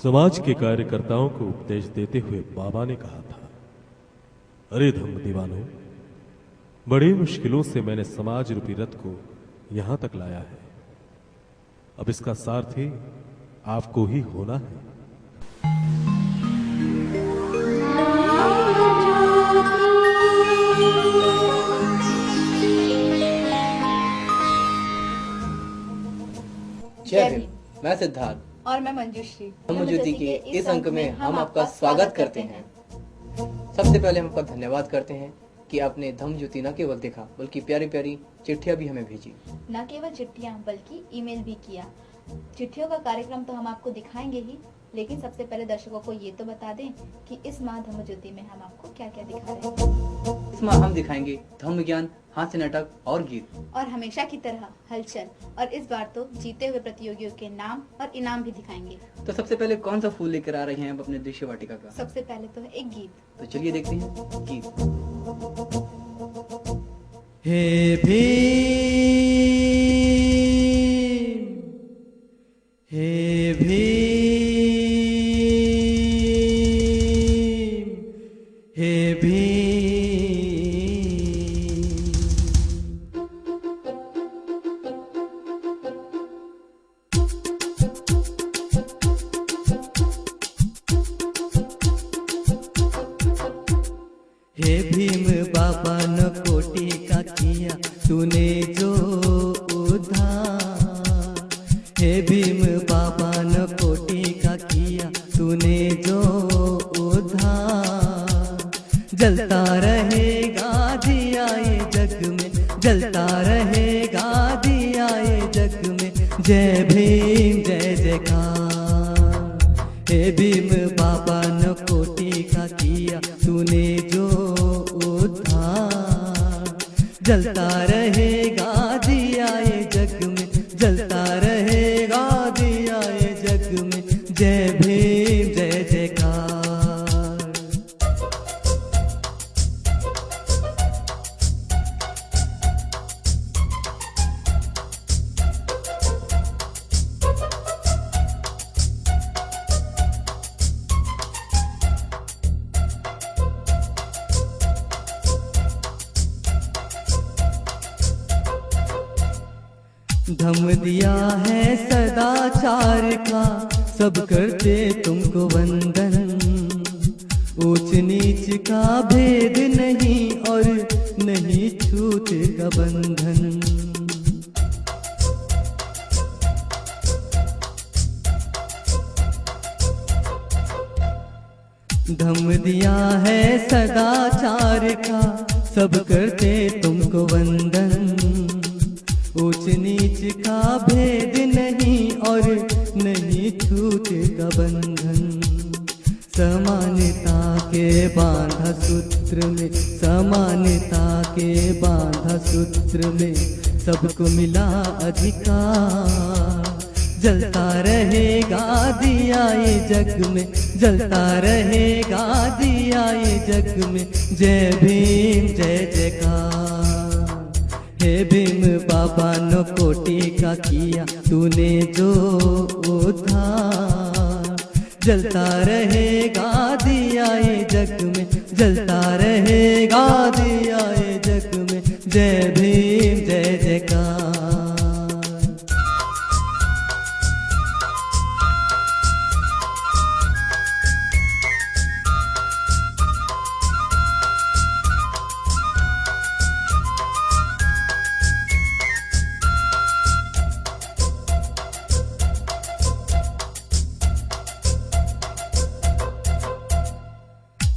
समाज के कार्यकर्ताओं को उपदेश देते हुए बाबा ने कहा था, अरे धम्म दीवानों, बड़ी मुश्किलों से मैंने समाज रूपी रथ को यहां तक लाया है। अब इसका सारथी आपको ही होना है। जय भीम। मैं सिद्धार्थ और मैं मंजूश्री। धम्मज्योति के इस अंक में हम आपका स्वागत करते हैं। सबसे पहले हम आपका धन्यवाद करते हैं कि आपने धम्मज्योति न केवल देखा बल्कि प्यारी प्यारी चिट्ठियां भी हमें भेजी। न केवल चिट्ठियां बल्कि ईमेल भी किया। चिट्ठियों का कार्यक्रम तो हम आपको दिखाएंगे ही, लेकिन सबसे पहले दर्शकों को ये तो बता दें कि इस माह धम्मज्योति में हम आपको क्या क्या दिखा रहे हैं। इस माह हम दिखाएंगे धम्म ज्ञान, हास्य नाटक और गीत, और हमेशा की तरह हलचल। और इस बार तो जीते हुए प्रतियोगियों के नाम और इनाम भी दिखाएंगे। तो सबसे पहले कौन सा फूल लेकर आ रहे हैं अपने दृश्य वाटिका का? सबसे पहले तो है एक गीत। तो चलिए देखते हैं गीत। हे भीम, हे भीम, हे भीम। हे भीम बाबा न कोटि का किया तूने जो उद्धार। हे भीम बाबा न कोटि का किया तूने जो उद्धार। जलता रहेगा दिया ये जग में, जलता रहेगा दिया ये जग में। जय भीम जय जयकार। हे भीम बाबा न कोटि का किया तूने जो उद्धार। जलता रहेगा दिया ये जग में, जलता रहेगा दिया ये जग में। जय भीम जय जयकार। धम दिया है सदाचार का, सब करते तुमको वंदन। ऊंच नीच का भेद नहीं और नहीं छूट का बंधन। धम दिया है सदाचार का, सब करते तुमको वंदन। ऊंच नीच का भेद नहीं और नहीं छूट का बंधन। समानता के बांधा सूत्र में, समानता के बांधा सूत्र में सबको मिला अधिकार। जलता रहेगा दिया ये जग में, जलता रहेगा दिया ये जग में। जय भीम जय जयकार। हे भीम बाबा न कोटि का किया तूने जो उद्धार। जलता रहेगा दिया ये जग में, जलता रहेगा दिया ये जग में। जय भीम जय जयकार।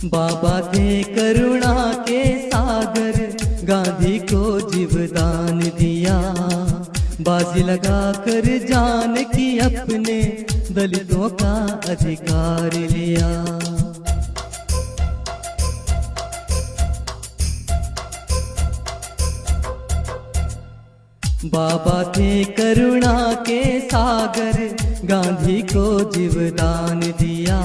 बाबा थे करुणा के सागर, गांधी को जीवदान दिया। बाजी लगा कर जान की अपने दलितों का अधिकार लिया। बाबा थे करुणा के सागर, गांधी को जीवदान दिया।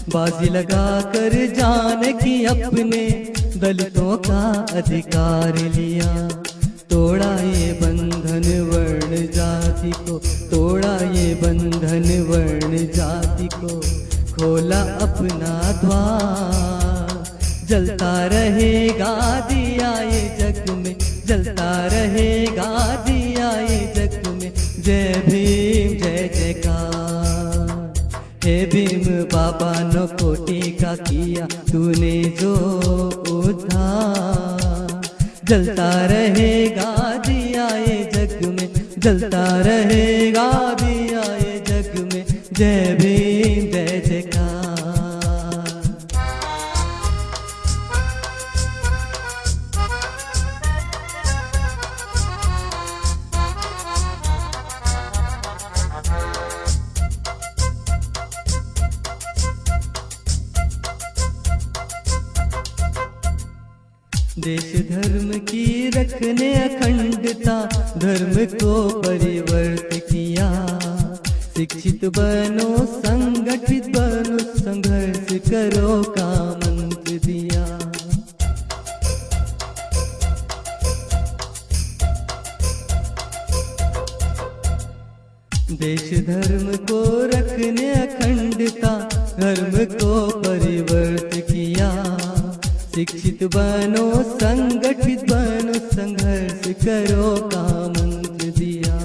बाजी लगा कर जान की अपने दलितों का अधिकार लिया। तोड़ा ये बंधन वर्ण जाति को, तोड़ा तोड़ा ये बंधन वर्ण जाति को, खोला अपना द्वार। जलता रहेगा दिया ये जग में, जलता रहेगा दिया ये जग में। जय भीम जय जयकार। हे भीम बाबा न कोटि का किया तूने जो उद्धार। जलता रहेगा दिया ये जग में, जलता रहेगा दिया ये जग में। जय भीम जय जयकार। देश धर्म की रखने अखंडता, धर्म को परिवर्त किया। शिक्षित बनो संगठित बनो, संघर्ष करो का मंत्र दिया। देश धर्म को रखने अखंडता, धर्म को परिवर्त किया। शिक्षित बनो संगठित बनो, संघर्ष करो का मंत्र दिया।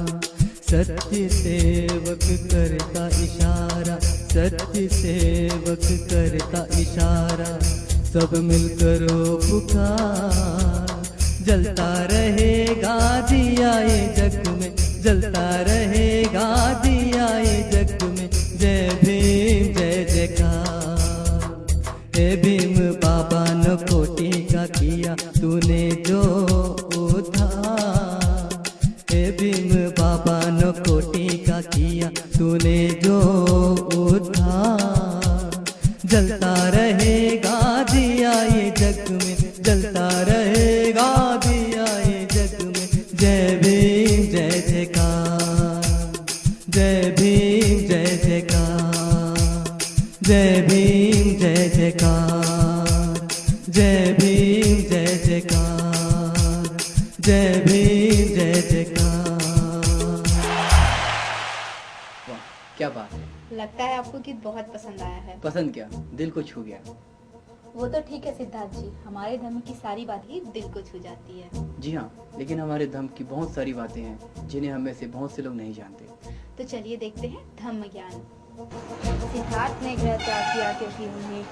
सत्य सेवक करता इशारा, सत्य सेवक करता इशारा, सब मिल करो पुकार। जलता रहेगा दिया ये जग में, जलता रहेगा दिया ये जग में। जय भीम जय जयकार। हे भीम बाबा न कोटि का किया तूने जो उद्धार। हे भीम बाबा न कोटि का किया तूने जो उद्धार। जलता रहेगा दिया ये जग में, जलता रहेगा दिया ये जग में। जय भीम जय जयकार। जय भीम जय जयकार। जय भीम जय जयकार। जय भीम जय जयकार। जय भीम जय जयकार। वाह क्या बात है। लगता है आपको गीत बहुत पसंद आया है। पसंद क्या, दिल को छू गया। वो तो ठीक है सिद्धार्थ जी, हमारे धर्म की सारी बात ही दिल को छू जाती है। जी हाँ, लेकिन हमारे धर्म की बहुत सारी बातें हैं जिन्हें हम में से बहुत से लोग नहीं जानते। तो चलिए देखते हैं धम्म ज्ञान। सिद्धार्थ ने गृह त्याग किया क्योंकि उन्हें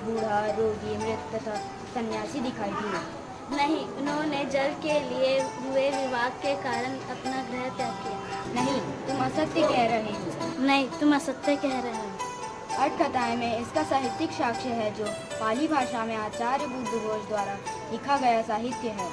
बूढ़ा, रोगी, मृत तथा सन्यासी दिखाई दिए। नहीं, उन्होंने जल के लिए हुए विवाद के कारण अपना गृह त्याग किया। नहीं, तुम असत्य कह रहे हो। नहीं, तुम असत्य कह रहे हो। अटकथाएं में इसका साहित्यिक साक्ष्य है जो पाली भाषा में आचार्य बुद्ध घोष द्वारा लिखा गया साहित्य है।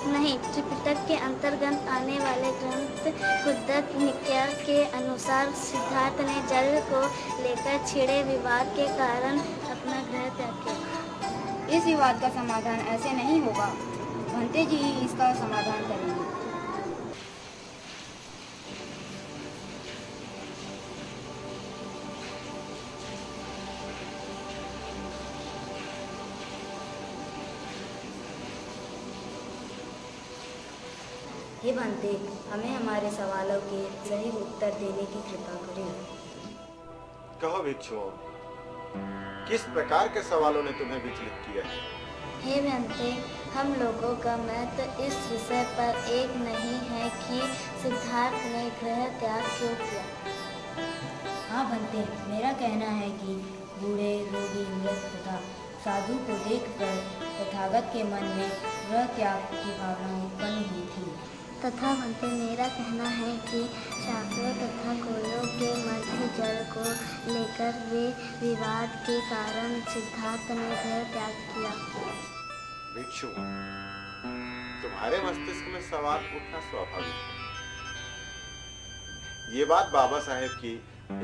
नहीं, त्रिपिटक के अंतर्गत आने वाले ग्रंथ कुद्दत निकाय के अनुसार सिद्धार्थ ने जल को लेकर छिड़े विवाद के कारण अपना गृह त्याग किया। इस विवाद का समाधान ऐसे नहीं होगा, भंते जी ही इसका समाधान करेंगे। हे भंते, हमें हमारे सवालों के सही उत्तर देने की कृपा करें। कहो भिक्षुओं, किस प्रकार के सवालों ने तुम्हें विचलित किया है? हे भंते, हम लोगों का मत इस विषय पर एक नहीं है कि सिद्धार्थ ने गृह त्याग क्यों किया। हाँ भंते, मेरा कहना है कि बूढ़े, रोगी, मृत तथा साधु को देखकर तथागत के मन में गृह त्याग की भावना उत्पन्न हुई थी। तथा भंते, मेरा कहना है कि शाक्यों तथा कोयों के मध्य जल को लेकर वे विवाद के कारण सिद्धार्थ ने गृह त्याग किया। भिक्षु, तुम्हारे मस्तिष्क में सवाल उठना स्वाभाविक है। ये बात बाबा साहेब की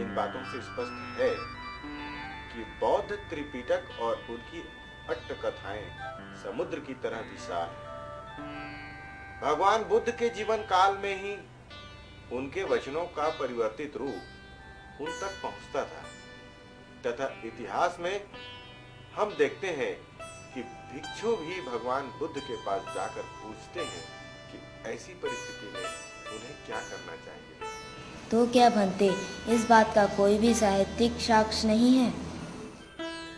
इन बातों से स्पष्ट है कि बौद्ध त्रिपिटक और उनकी अट्टकथाएं समुद्र की तरह विशाल है। भगवान बुद्ध के जीवन काल में ही उनके वचनों का परिवर्तित रूप उन तक पहुंचता था तथा इतिहास में हम देखते हैं कि भिक्षु भी भगवान बुद्ध के पास जाकर पूछते हैं कि ऐसी परिस्थिति में उन्हें क्या करना चाहिए। तो क्या भंते, इस बात का कोई भी साहित्यिक साक्ष्य नहीं है?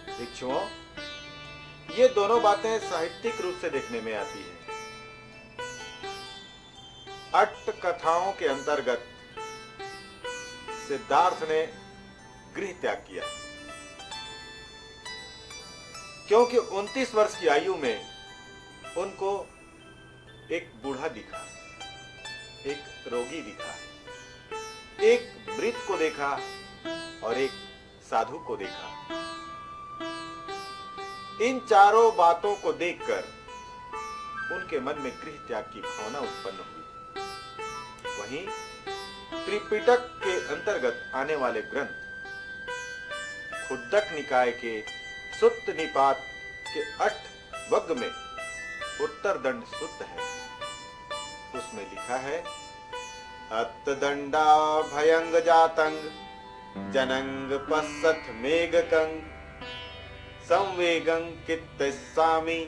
भिक्षुओं, ये दोनों बातें साहित्यिक रूप से देखने में आती है। अट्ट कथाओं के अंतर्गत सिद्धार्थ ने गृह त्याग किया क्योंकि 29 वर्ष की आयु में उनको एक बूढ़ा दिखा, एक रोगी दिखा, एक वृद्ध को देखा और एक साधु को देखा। इन चारों बातों को देखकर उनके मन में गृह त्याग की भावना उत्पन्न हुई। वहीं त्रिपिटक के अंतर्गत आने वाले ग्रंथ खुद्दक निकाय के सुत्त निपात के 8 वग्ग में उत्तरदंड सुत्त है। उसमें लिखा है, अत्तदंडा भयंग जातंग जनंग पश्सथ मेघकंग संवेगं कित्तस्सामि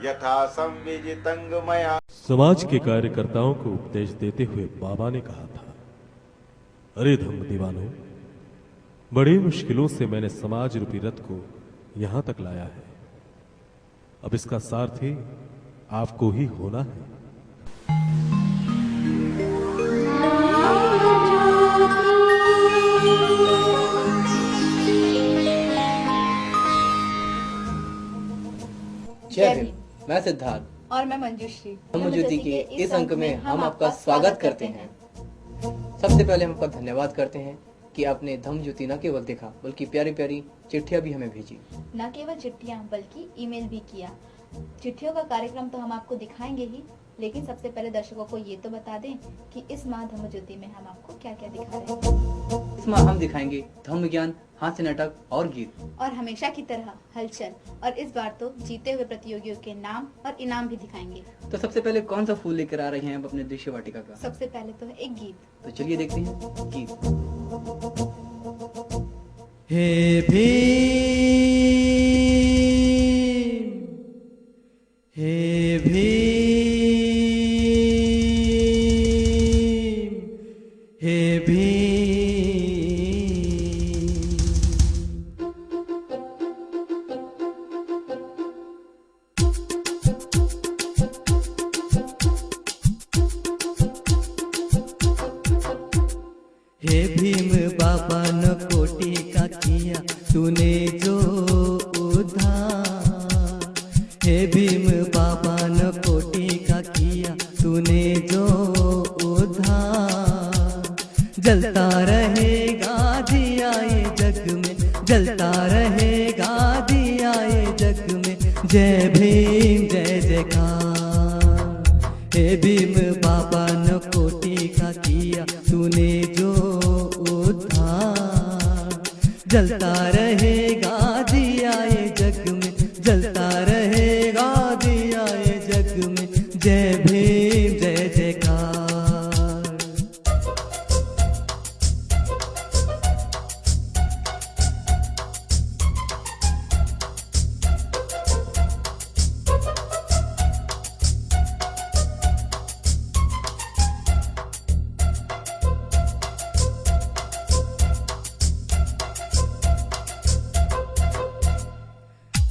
यथा संविजितंग मया। समाज के कार्यकर्ताओं को उपदेश देते हुए बाबा ने कहा था, अरे धम्म दीवानों, बड़ी मुश्किलों से मैंने समाज रूपी रथ को यहां तक लाया है। अब इसका सारथी आपको ही होना है। जय भीम। मैं सिद्धार्थ और मैं मंजूश्री। धम्म ज्योति के इस अंक में हम आपका स्वागत करते हैं। सबसे पहले हम आपका धन्यवाद करते हैं कि आपने धम्म ज्योति न केवल देखा बल्कि प्यारी प्यारी चिट्ठियां भी हमें भेजी। न केवल चिट्ठियां बल्कि ईमेल भी किया। चिट्ठियों का कार्यक्रम तो हम आपको दिखाएंगे ही, लेकिन सबसे पहले दर्शकों को ये तो बता दें कि इस माह धम्म ज्योति में हम आपको क्या क्या दिखा रहे हैं। इस माह हम दिखाएंगे धम्म ज्ञान, हास्य नाटक और गीत, और हमेशा की तरह हलचल, और इस बार तो जीते हुए प्रतियोगियों के नाम और इनाम भी दिखाएंगे। तो सबसे पहले कौन सा फूल लेकर आ रहे हैं अपने दृश्य वाटिका का? सबसे पहले तो है एक गीत। तो चलिए देखते हैं गीत। हे भीम, हे भीम, हे भीम। हे भीम बाबा न कोटि का किया तूने जो उद्धार। हे भीम बाबा न कोटि का किया तूने जो उद्धार। जलता रहेगा दिया ये जग में, जलता रहेगा दिया ये जग में। जय भीम जय जयकार। हे भीम बाबा न कोटि का किया तूने जो उद्धार। जलता रहेगा दिया ये जग में, जलता रहेगा दिया ये जग में। जय भीम जय जयकार।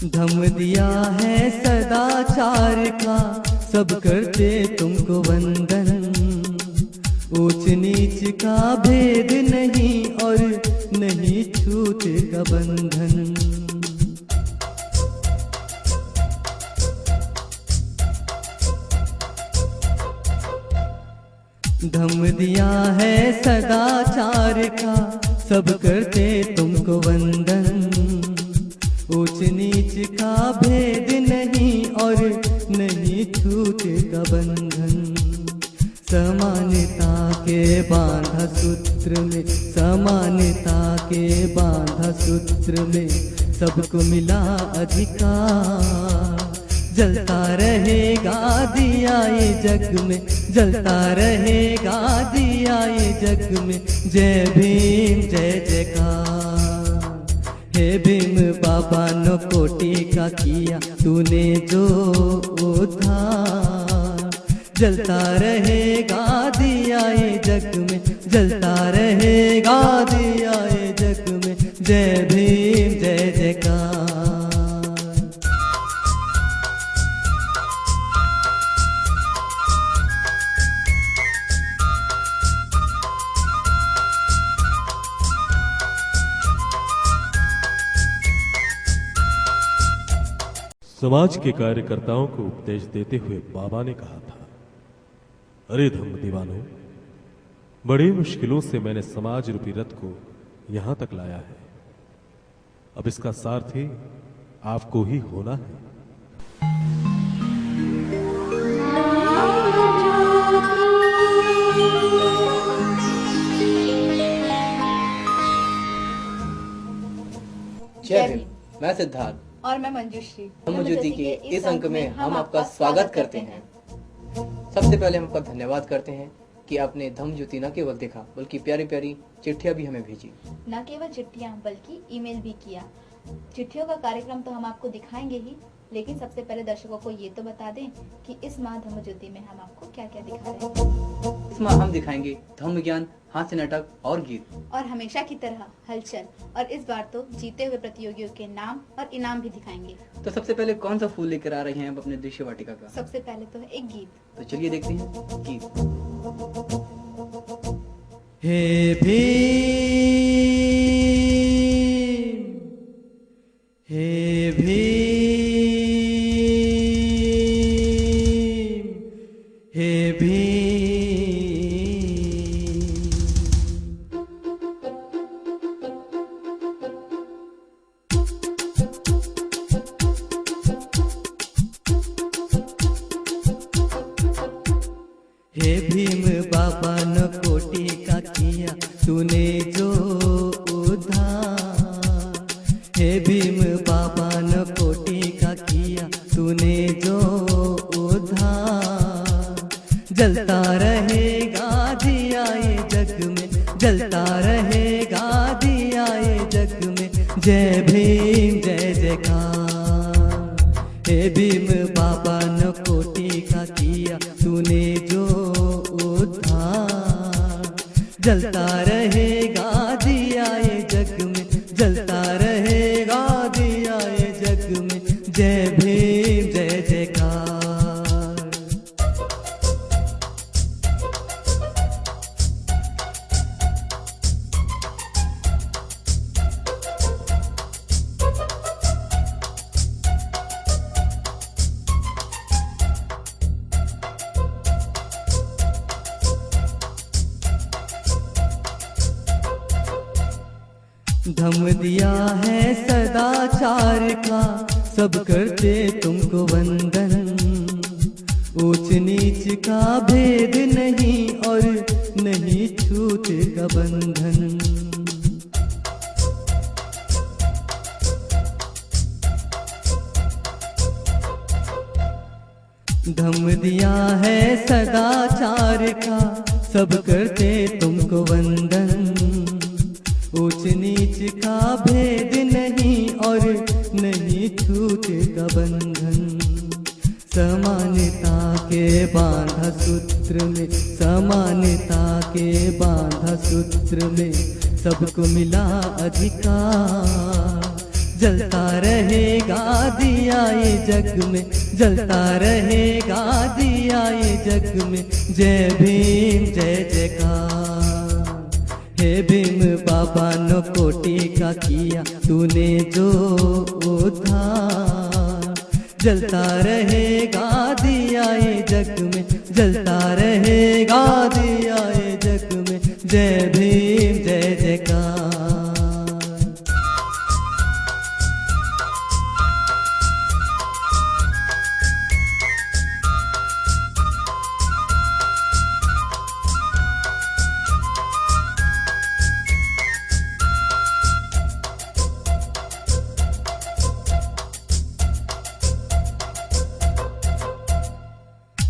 धम्म दिया है सदाचार का, सब करते तुमको वंदन। ऊंच नीच का भेद नहीं और नहीं छूट का बंधन। धम्म दिया है सदाचार का, सब करते तुमको वंदन। ऊंच नीच का भेद नहीं और नहीं छूट का बंधन। समानता के बांधा सूत्र में, समानता के बांधा सूत्र में सबको मिला अधिकार। जलता रहेगा दिया ये जग में, जलता रहेगा दिया ये जग में। जय भीम जय जयकार। हे भीम बाबा न कोटि का किया तूने जो उद्धार। जलता रहेगा दिया ये जग में, जलता रहेगा दिया ये जग में। जय भीम जय जयकार। समाज के कार्यकर्ताओं को उपदेश देते हुए बाबा ने कहा था, अरे धम्म दीवानों, बड़ी मुश्किलों से मैंने समाज रूपी रथ को यहां तक लाया है। अब इसका सारथी आपको ही होना है। जय भीम। मैं सिद्धार्थ और मैं मंजूश्री। धम्म ज्योति के इस अंक में हम आपका स्वागत करते हैं। सबसे पहले हम आपका धन्यवाद करते हैं कि आपने धम्म ज्योति न केवल देखा बल्कि प्यारी प्यारी चिट्ठियां भी हमें भेजी। न केवल चिट्ठियां बल्कि ईमेल भी किया। चिट्ठियों का कार्यक्रम तो हम आपको दिखाएंगे ही, लेकिन सबसे पहले दर्शकों को ये तो बता दें कि इस माह धम्म ज्योति में हम आपको क्या क्या दिखा रहे हैं। इस माह हम दिखाएंगे धम्म ज्ञान, हास्य नाटक और गीत, और हमेशा की तरह हलचल। और इस बार तो जीते हुए प्रतियोगियों के नाम और इनाम भी दिखाएंगे। तो सबसे पहले कौन सा फूल लेकर आ रहे हैं आप अपने दृश्य वाटिका का? सबसे पहले तो है एक गीत। तो चलिए देखते हैं गीत। हे भीम, हे भीम, हे भीम। हे भीम बाबा न कोटि का किया तूने जो उद्धार। हे भीम बाबा न कोटि का किया तूने जो उद्धार। जलता रहेगा दिया ये जग में, जलता रहेगा दिया ये जग में। जय भीम जय जयकार। हे भीम बाबा न कोटि का किया तूने जो उद्धार। जलता रहेगा दिया ये जग में, जलता रहेगा दिया ये जग में। जय भीम जय जयकार। धम दिया है सदाचार का, सब करते तुमको वंदन। ऊंच नीच का भेद नहीं और नहीं छूट का बंधन। धम दिया है सदाचार का, सब करते तुमको वंदन। ऊंच नीच का भेद नहीं और नहीं छूट का बंधन। समानता के बांधा सूत्र में, समानता के बांधा सूत्र में सबको मिला अधिकार। जलता रहेगा दिया ये जग में, जलता रहेगा दिया ये जग में। जय भीम जय जयकार। हे भीम बाबा न कोटि का किया तूने जो उद्धार। जलता रहेगा दिया ये जग में, जलता रहेगा दिया ये जग में। जय भीम जय जयकार।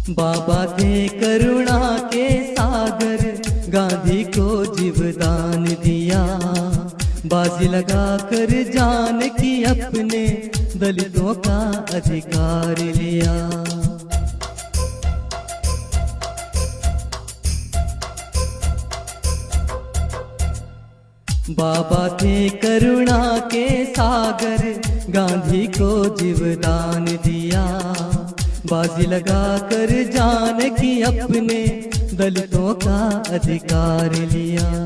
बाबा थे करुणा के सागर, गांधी को जीवदान दिया। बाजी लगा कर जान की अपने दलितों का अधिकार लिया। बाबा थे करुणा के सागर, गांधी को जीवदान दिया। बाजी लगा कर जान की अपने दलितों का अधिकार लिया।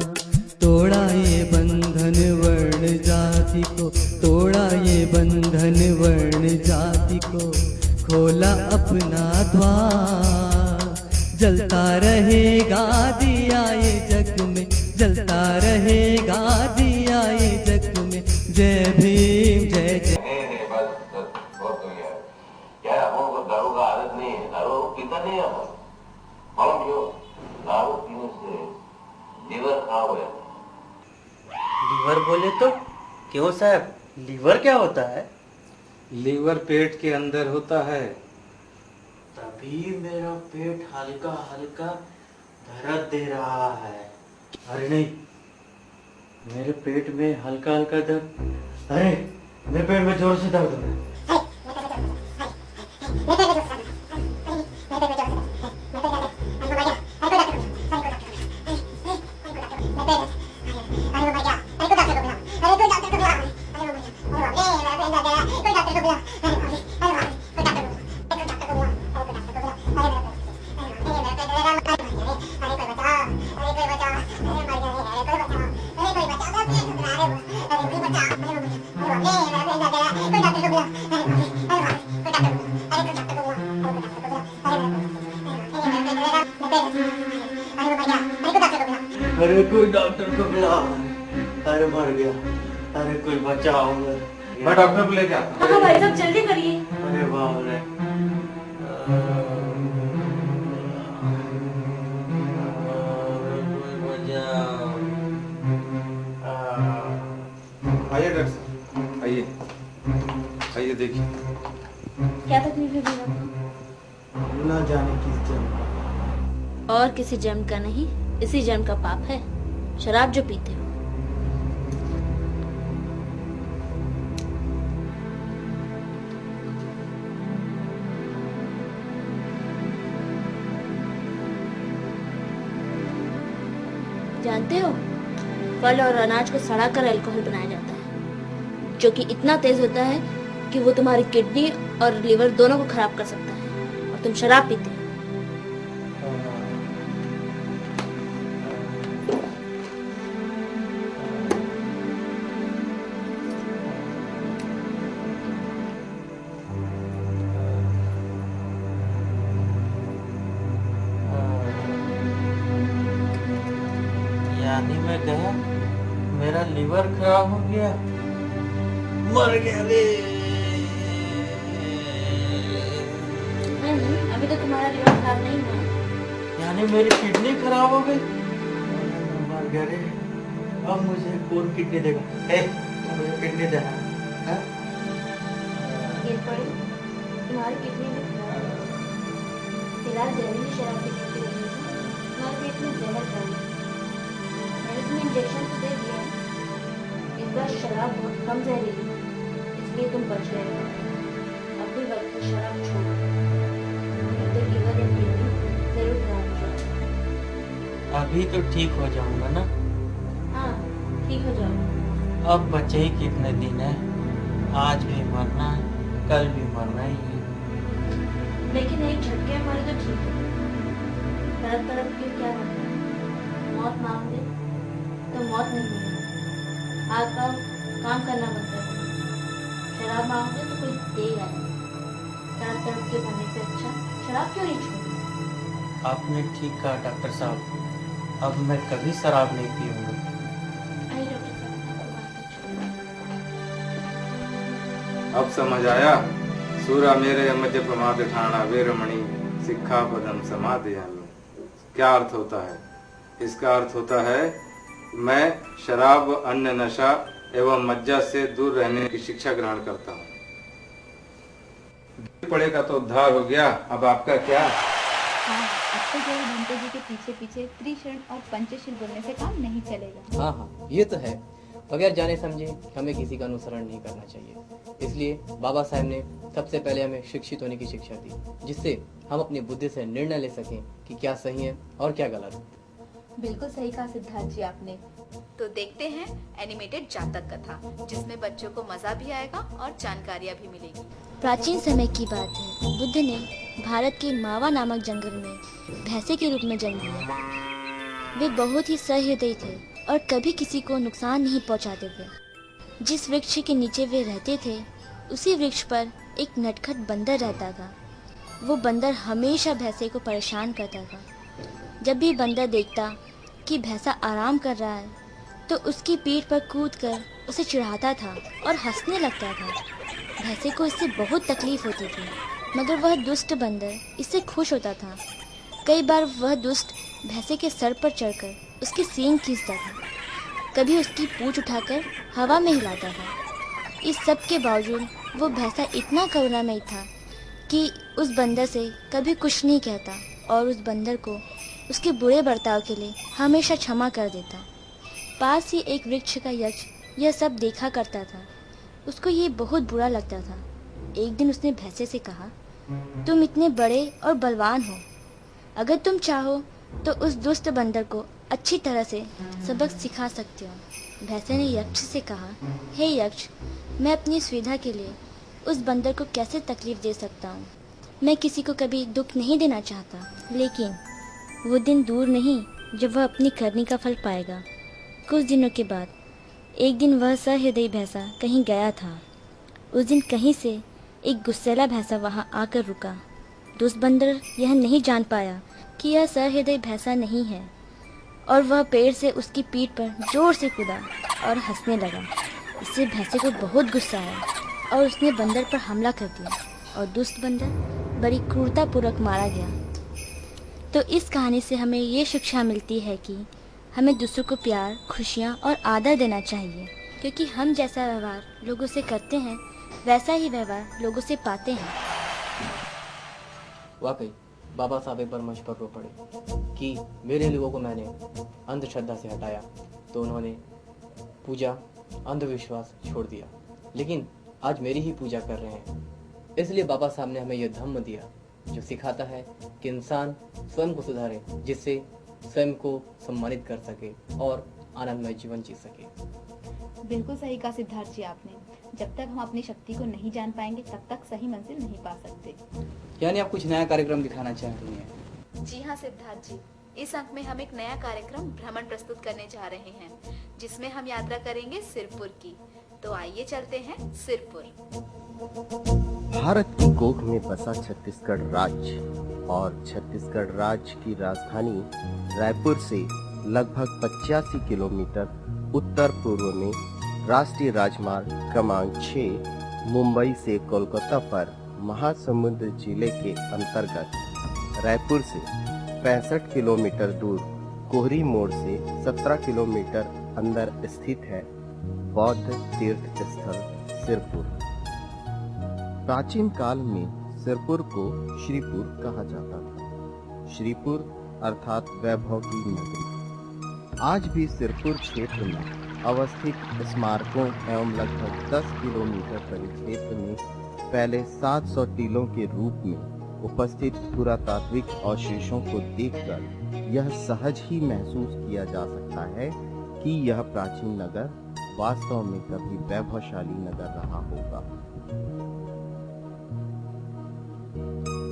तोड़ा ये बंधन वर्ण जाति को, तोड़ा ये बंधन वर्ण जाति को, खोला अपना द्वार। जलता रहेगा दिया ये जग में, जलता रहेगा दिया ये जग में। जय भीम जय जय। क्या हमको दारू का आदत नहीं है, दारू पीता नहीं है अपन, मालूम क्यों? दारू पीने से लीवर खराब हो जाता है। लीवर बोले तो क्यों साहब, लीवर क्या होता है? लीवर पेट के अंदर होता है। तभी मेरा पेट हल्का हल्का दर्द दे रहा है। अरे नहीं, मेरे पेट में हल्का हल्का दर्द, अरे मेरे पेट में जोर से दर्द हो रहा है। अरे कोई डॉक्टर को बुला, अरे मर गया, अरे कोई बचाओ। मैं डॉक्टर को लेके आता हूँ। हाँ भाई साहब जल्दी करिए। अरे बाप रे, कोई बचाओ। आइए डॉक्टर साहब, आइए आइए, देखिए। क्या तकलीफ है आपको? ना जाने किस जन्म और किसी जन्म का नहीं, इसी जन्म का पाप है, शराब जो पीते हो। जानते हो, फल और अनाज को सड़ाकर अल्कोहल बनाया जाता है, जो कि इतना तेज होता है कि वो तुम्हारी किडनी और लीवर दोनों को खराब कर सकता है, और तुम शराब पीते हो। यानी मैं गया, मेरा लीवर खराब हो गया, मर गया रे। नहीं, अभी तो तुम्हारा लीवर खराब नहीं हुआ। यानी मेरी किडनी खराब हो गई, मर गया रे। अब मुझे कौन किडनी देगा? मुझे किडनी देना। तुम्हारी किडनी भी खराब है। फिलहाल जहरीली शराब पीने की वजह से तुम्हारे पेट में जहर फैल गया। मैंने तुम्हें इंजेक्शन तो दे दिया है, इस बार शराब बहुत कम जहरीली है, इसलिए तुम बच गए हो। अब भी वक्त है शराब छोड़ो, नहीं तो लीवर या किडनी जरूर खराब हो जाएगा। अभी तो ठीक हो जाऊंगा ना? हाँ, ठीक हो जाओगे। अब बचे ही कितने दिन है, आज भी मरना है, कल भी मरना ही है। लेकिन एक झटके में मरे तो ठीक है, तड़प तड़प के क्या करना है? मौत मांग ले तो मौत नहीं मिलेगी। हाथ पाँव काम करना बंद कर दो। शराब मांगोगे तो कोई देगा नहीं। तड़प तड़प के मरने से अच्छा शराब क्यों नहीं छोड़ी? आपने ठीक कहा डॉक्टर साहब, अब मैं कभी शराब नहीं पीऊंगा। आइए डॉक्टर साहब, आपको बात छोड़ो। अब समझ आया? सूरा मेरे मध्य प्रमाद ठाना वीरमणि सिक्खा पदम समाधियामी। क्या अर्थ होता है? इसका अर्थ होता है, मैं शराब, अन्य नशा एवं मज्जा से दूर रहने की शिक्षा ग्रहण करता हूँ। पड़ेगा तो उद्धार हो गया, अब आपका क्या? हाँ, अब तो जो भंते जी के पीछे पीछे त्रिशरण और पंचशील बोलने से काम नहीं चलेगा। हाँ हाँ, ये तो है। बगैर जाने समझे हमें किसी का अनुसरण नहीं करना चाहिए। इसलिए बाबा साहब ने सबसे पहले हमें शिक्षित होने की शिक्षा दी, जिससे हम अपनी बुद्धि से निर्णय ले सकें कि क्या सही है और क्या गलत। बिल्कुल सही कहा सिद्धार्थ जी आपने। तो देखते हैं एनिमेटेड जातक कथा, जिसमें बच्चों को मजा भी आएगा और जानकारियाँ भी मिलेगी। प्राचीन समय की बात है। बुद्ध ने भारत के मावा नामक जंगल में भैंसे के रूप में जन्म लिया। वे बहुत ही सहृदय थे और कभी किसी को नुकसान नहीं पहुंचाते थे। जिस वृक्ष के नीचे वे रहते थे, उसी वृक्ष पर एक नटखट बंदर रहता था। वो बंदर हमेशा भैंसे को परेशान करता था। जब भी बंदर देखता कि भैंसा आराम कर रहा है, तो उसकी पीठ पर कूदकर उसे चिढ़ाता था और हंसने लगता था। भैंसे को इससे बहुत तकलीफ होती थी, मगर वह दुष्ट बंदर इससे खुश होता था। कई बार वह दुष्ट भैंसे के सर पर चढ़कर उसकी सींग खींचता था, कभी उसकी पूंछ उठाकर हवा में हिलाता था। इस सब के बावजूद वो भैंसा इतना करुणामयी था कि उस बंदर से कभी कुछ नहीं कहता और उस बंदर को उसके बुरे बर्ताव के लिए हमेशा क्षमा कर देता। पास ही एक वृक्ष का यक्ष यह सब देखा करता था। उसको ये बहुत बुरा लगता था। एक दिन उसने भैंसे से कहा, तुम इतने बड़े और बलवान हो, अगर तुम चाहो तो उस दुष्ट बंदर को अच्छी तरह से सबक सिखा सकते हो। भैंसे ने यक्ष से कहा, हे यक्ष, मैं अपनी सुविधा के लिए उस बंदर को कैसे तकलीफ दे सकता हूँ। मैं किसी को कभी दुख नहीं देना चाहता, लेकिन वो दिन दूर नहीं जब वह अपनी करनी का फल पाएगा। कुछ दिनों के बाद एक दिन वह सहृदय भैंसा कहीं गया था। उस दिन कहीं से एक गुस्सैला भैंसा वहाँ आकर रुका। दुष्ट बंदर यह नहीं जान पाया कि यह सहृदय भैंसा नहीं है और वह पेड़ से उसकी पीठ पर जोर से कूदा और हंसने लगा। इससे भैंसे को बहुत गुस्सा आया और उसने बंदर पर हमला कर दिया और दुष्ट बंदर बड़ी क्रूरतापूर्वक मारा गया। तो इस कहानी से हमें ये शिक्षा मिलती है कि हमें दूसरों को प्यार, खुशियाँ और आदर देना चाहिए, क्योंकि हम जैसा व्यवहार लोगों से करते हैं, वैसा ही व्यवहार लोगों से पाते हैं। वाकई बाबा साहब एक बार मंच पर रो पड़े कि मेरे लोगों को मैंने अंधश्रद्धा से हटाया तो उन्होंने पूजा, अंधविश्वास छोड़ दिया, लेकिन आज मेरी ही पूजा कर रहे हैं। इसलिए बाबा साहब ने हमें यह धम्म दिया जो सिखाता है कि इंसान स्वयं को सुधारे, जिससे स्वयं को सम्मानित कर सके और आनंदमय जीवन जी सके। बिल्कुल सही कहा सिद्धार्थ जी आपने। जब तक हम अपनी शक्ति को नहीं जान पाएंगे, तब तक सही मंजिल नहीं पा सकते। यानी आप कुछ नया कार्यक्रम दिखाना चाह रही हैं? जी हाँ सिद्धार्थ जी, इस अंक में हम एक नया कार्यक्रम भ्रमण प्रस्तुत करने जा रहे हैं, जिसमें हम यात्रा करेंगे सिरपुर की। तो आइए चलते हैं सिरपुर। भारत की कोख में बसा छत्तीसगढ़ राज्य और छत्तीसगढ़ राज्य की राजधानी रायपुर से लगभग 85 किलोमीटर उत्तर पूर्व में राष्ट्रीय राजमार्ग क्रमांक 6 मुंबई से कोलकाता पर महासमुंद जिले के अंतर्गत रायपुर से 65 किलोमीटर दूर कोहरी मोड़ से 17 किलोमीटर अंदर स्थित है बौद्ध तीर्थ स्थल सिरपुर। प्राचीन काल में सिरपुर को श्रीपुर कहा जाता था। श्रीपुर अर्थात वैभव की नगरी। आज भी सिरपुर क्षेत्र में अवस्थित स्मारकों एवं लगभग 10 किलोमीटर परिक्षेत्र में पहले 700 टीलों के रूप में उपस्थित पुरातात्विक अवशेषों को देखकर यह सहज ही महसूस किया जा सकता है कि यह प्राचीन नगर वास्तव में कभी वैभवशाली नगर रहा होगा।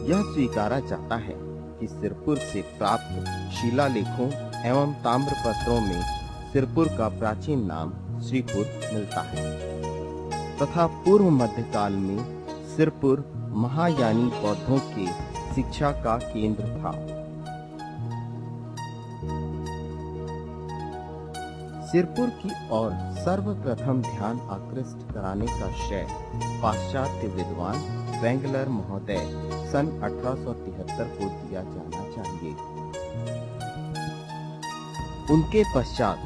यह स्वीकारा जाता है कि सिरपुर से प्राप्त शिलालेखों एवं ताम्रपत्रों में सिरपुर का प्राचीन नाम श्रीपुर मिलता है तथा पूर्व मध्यकाल में सिरपुर महायानी बौद्धों के शिक्षा का केंद्र था। सिरपुर की ओर सर्वप्रथम ध्यान आकृष्ट कराने का श्रेय पाश्चात्य विद्वान वेंगलर महोदय सन 1873 को दिया जाना चाहिए। उनके पश्चात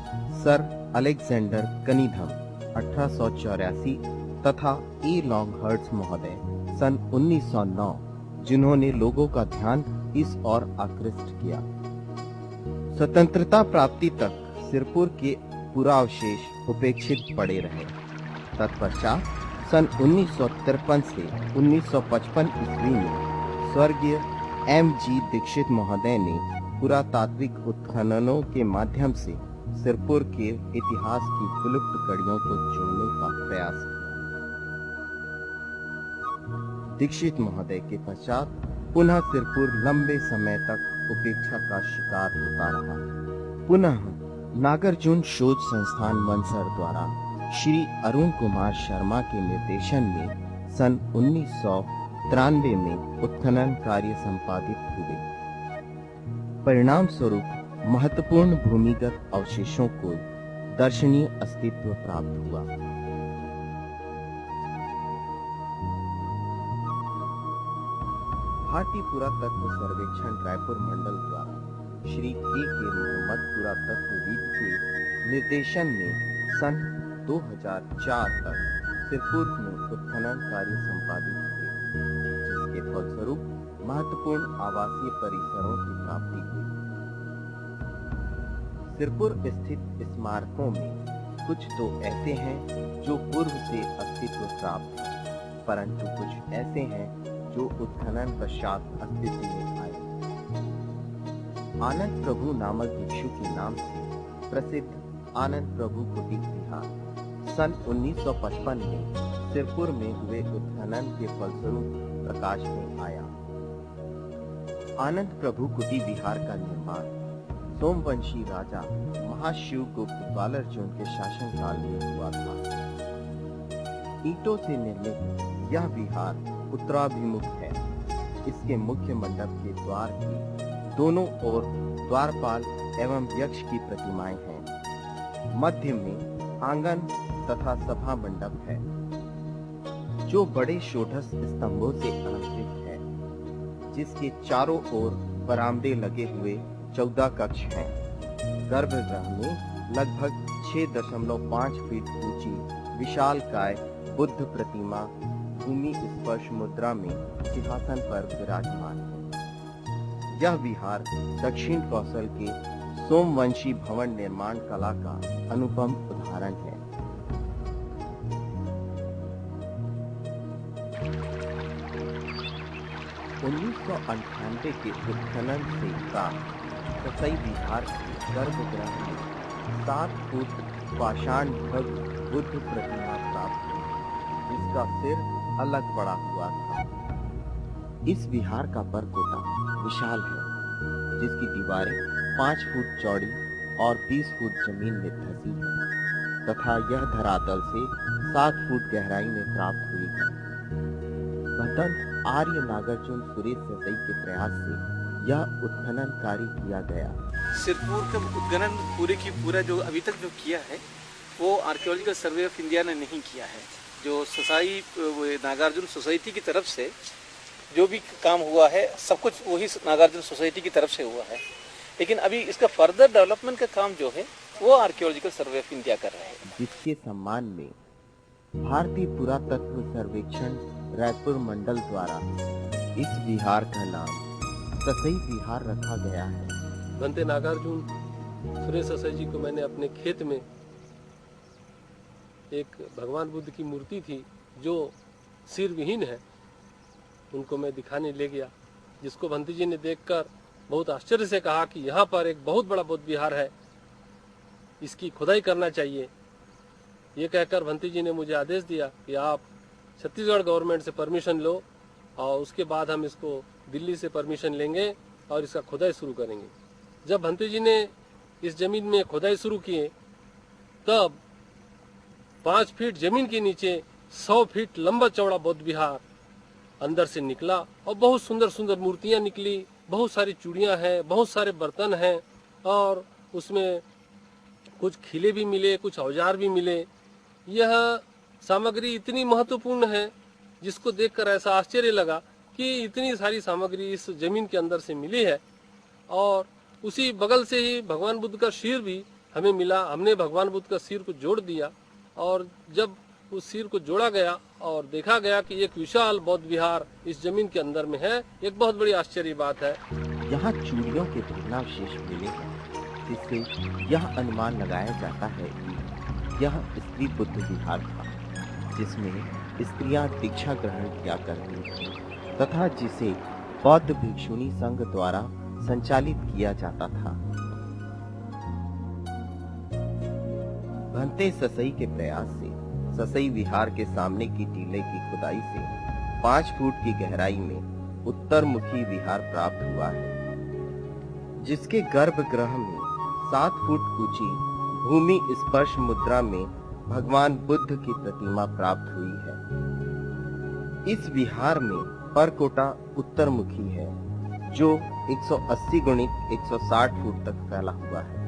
सर अलेक्जेंडर कनिंघम 1884 तथा ए लॉन्गहर्ट्स महोदय सन 1909, जिन्होंने लोगों का ध्यान इस ओर आकृष्ट किया। स्वतंत्रता प्राप्ति तक सिरपुर के पुरावशेष उपेक्षित पड़े रहे। तत्पश्चात सन 1953 से 1955 ईस्वी में स्वर्गीय M.G. दीक्षित महोदय ने पुरातात्विक उत्खननों के माध्यम से सिरपुर के इतिहास की विलुप्त कड़ियों को जोड़ने का प्रयास किया। दीक्षित महोदय के पश्चात पुनः सिरपुर लंबे समय तक उपेक्षा का शिकार होता रहा। पुनः नागार्जुन शोध संस्थान मंसर द्वारा श्री अरुण कुमार शर्मा के निर्देशन में सन 1993 में उत्खनन कार्य संपादित हुए। परिणाम स्वरूप महत्वपूर्ण भूमिगत अवशेषों को दर्शनीय अस्तित्व प्राप्त हुआ। भारतीय पुरातत्व सर्वेक्षण रायपुर मंडल द्वारा श्री के मोहम्मद पुरातत्वविद के निर्देशन में सन 2004 तक सिरपुर में उत्खनन कार्य संपादित हुए, जिसके फलस्वरूप महत्वपूर्ण आवासीय परिसरों की प्राप्ति हुई। सिरपुर स्थित स्मारकों में कुछ तो ऐसे हैं जो पूर्व से अस्तित्व प्राप्त हैं, परंतु कुछ ऐसे हैं जो उत्खनन पश्चात अस्तित्व में आए। आनंद प्रभु नामक भिक्षु के नाम से प्रसिद्ध आनंद प्रभु कुटी विहार सन 1955 में सिरपुर में हुए उत्खनन के फलस्वरूप प्रकाश में आया। आनंद प्रभु कुटी विहार का निर्माण सोमवंशी राजा महाशिवगुप्त बालार्जुन के शासनकाल में हुआ था। ईंटों से निर्मित यह विहार उत्तराभिमुख है। इसके मुख्य मंडप के द्वार के दोनों ओर द्वारपाल एवं यक्ष की प्रतिमाएं हैं। मध्य में आंगन तथा सभा मंडप है, जो बड़े षोडश स्तंभों से अलंकृत है, जिसके चारों ओर बरामदे लगे हुए 14 कक्ष हैं। गर्भगृह में लगभग 6.5 फीट ऊंची विशालकाय बुद्ध प्रतिमा भूमि स्पर्श मुद्रा में सिंहासन पर विराजमान है। यह विहार दक्षिण कौशल के सोमवंशी भवन निर्माण कला का अनुपम उदाहरण है। उन्नीस के उत्खनन से प्राप्त ससई विहार के गर्भगृह में 7 फुट पाषाण भव्य बुद्ध प्रतिमा प्राप्त हुई, जिसका सिर अलग बड़ा हुआ था। इस विहार का परकोटा विशाल है, जिसकी दीवारें 5 फुट चौड़ी और 20 फुट जमीन में धंसी है तथा यह धरातल से 7 फुट गहराई में प्राप्त हुई है। भदंत आर्य नागार्जुन सुरेश ससई के प्रयास से यह उत्खनन कार्य किया गया। सिरपुर का उत्खनन पूरे की पूरा जो अभी तक जो किया है वो आर्कियोलॉजिकल सर्वे ऑफ इंडिया ने नहीं किया है। जो नागार्जुन सोसाइटी की तरफ से जो भी काम हुआ है सब कुछ वही नागार्जुन सोसाइटी की तरफ से हुआ है, लेकिन अभी इसका फर्दर डेवलपमेंट का काम जो है वो आर्कियोलॉजिकल सर्वे ऑफ इंडिया कर रहे हैं। जिसके सम्मान में भारतीय पुरातत्व सर्वेक्षण रायपुर मंडल द्वारा इस विहार का नाम ससई विहार रखा गया है। भंते नागार्जुन सुरेश ससई जी को मैंने अपने खेत में एक भगवान बुद्ध की मूर्ति थी जो सिर विहीन है, उनको मैं दिखाने ले गया, जिसको भंते जी ने देखकर बहुत आश्चर्य से कहा कि यहाँ पर एक बहुत बड़ा बौद्ध विहार है, इसकी खुदाई करना चाहिए। ये कहकर भंते जी ने मुझे आदेश दिया कि आप छत्तीसगढ़ गवर्नमेंट से परमिशन लो और उसके बाद हम इसको दिल्ली से परमिशन लेंगे और इसका खुदाई शुरू करेंगे। जब भंते जी ने इस जमीन में खुदाई शुरू किए तब 5 फीट जमीन के नीचे 100 फीट लंबा चौड़ा बौद्ध विहार अंदर से निकला और बहुत सुंदर सुंदर मूर्तियां निकली, बहुत सारी चूड़ियां हैं, बहुत सारे बर्तन हैं और उसमें कुछ खिले भी मिले, कुछ औजार भी मिले। यह सामग्री इतनी महत्वपूर्ण है जिसको देखकर ऐसा आश्चर्य लगा कि इतनी सारी सामग्री इस जमीन के अंदर से मिली है। और उसी बगल से ही भगवान बुद्ध का सिर भी हमें मिला। हमने भगवान बुद्ध का सिर को जोड़ दिया और जब उस सिर को जोड़ा गया और देखा गया कि एक विशाल बौद्ध विहार इस जमीन के अंदर में है, एक बहुत बड़ी आश्चर्य बात है। यहाँ चूड़ियों के भग्नावशेष मिले हैं, जिससे यह अनुमान लगाया जाता है कि यह स्त्री बुद्ध विहार था, जिसमें स्त्रियां दीक्षा ग्रहण किया करती थीं तथा जिसे बौद्ध भिक्षुणी संघ द्वारा संचालित किया जाता था। भंते ससई के प्रयास से ससई विहार के सामने की टीले की खुदाई से 5 फुट की गहराई में उत्तरमुखी विहार प्राप्त हुआ है, जिसके गर्भगृह में 7 फुट ऊंची भूमि स्पर्श मुद्रा में भगवान बुद्ध की प्रतिमा प्राप्त हुई है। इस विहार में परकोटा उत्तरमुखी है, जो 180 गुणित 160 फुट तक फैला हुआ है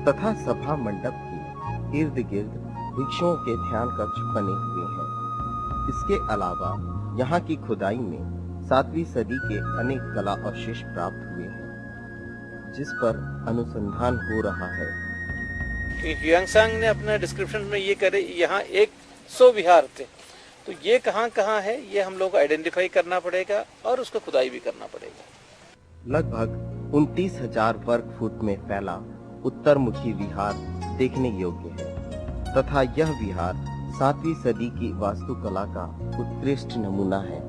तथा सभा मंडप के इर्द गिर्द भिक्षुओं के ध्यान कक्ष बने हुए हैं। इसके अलावा यहाँ की खुदाई में 7वीं सदी के अनेक कला अवशेष प्राप्त हुए हैं, जिस पर अनुसंधान हो रहा है। ह्यूआंगसांग ने अपना डिस्क्रिप्शन में ये करे यहाँ 100 विहार थे, तो ये कहाँ है ये हम लोग को आइडेंटिफाई करना पड़ेगा और उसको खुदाई भी करना पड़ेगा। लगभग 29,000 वर्ग फुट में फैला उत्तरमुखी विहार देखने योग्य है तथा यह विहार 7वीं सदी की वास्तुकला का उत्कृष्ट नमूना है।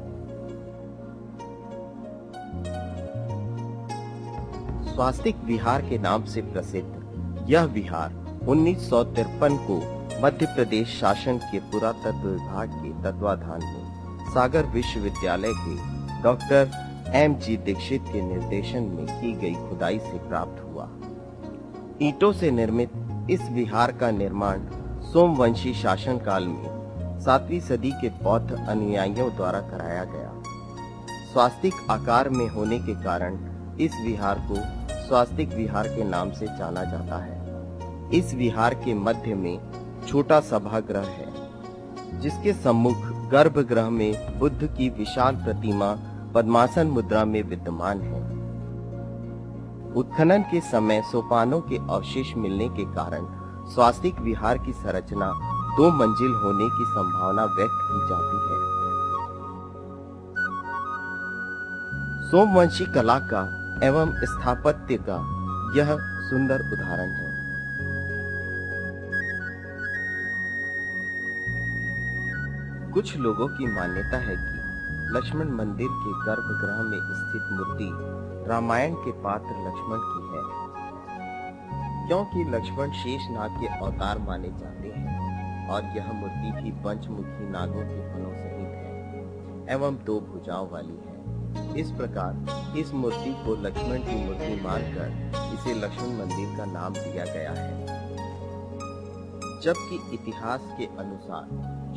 स्वास्तिक विहार के नाम से प्रसिद्ध यह विहार 1953 को मध्य प्रदेश शासन के पुरातत्व विभाग के तत्वाधान में सागर विश्वविद्यालय के डॉक्टर M.G. दीक्षित के निर्देशन में की गई खुदाई से प्राप्त हुआ। ईंटों से निर्मित इस विहार का निर्माण सोमवंशी शासन काल में 7वीं सदी के बौद्ध अनुयायियों द्वारा कराया गया। स्वास्तिक आकार में होने के कारण इस विहार को स्वास्तिक विहार के नाम से जाना जाता है। इस विहार के मध्य में छोटा सभागृह है, जिसके सम्मुख गर्भगृह में बुद्ध की विशाल प्रतिमा पद्मासन मुद्रा में विद्यमान है। उत्खनन के समय सोपानों के अवशेष मिलने के कारण स्वास्तिक विहार की संरचना 2 मंजिल होने की संभावना व्यक्त की जाती है। सोमवंशी कला का एवं स्थापत्य का यह सुंदर उदाहरण है। कुछ लोगों की मान्यता है कि लक्ष्मण मंदिर के गर्भगृह में स्थित मूर्ति रामायण के पात्र लक्ष्मण की है, क्योंकि लक्ष्मण शेषनाग के अवतार माने जाते हैं और यह मूर्ति भी पंचमुखी नागों के फलों सहित है एवं 2 भुजाओं वाली है। इस प्रकार इस मूर्ति को लक्ष्मण की मूर्ति मानकर इसे लक्ष्मण मंदिर का नाम दिया गया है। जबकि इतिहास के अनुसार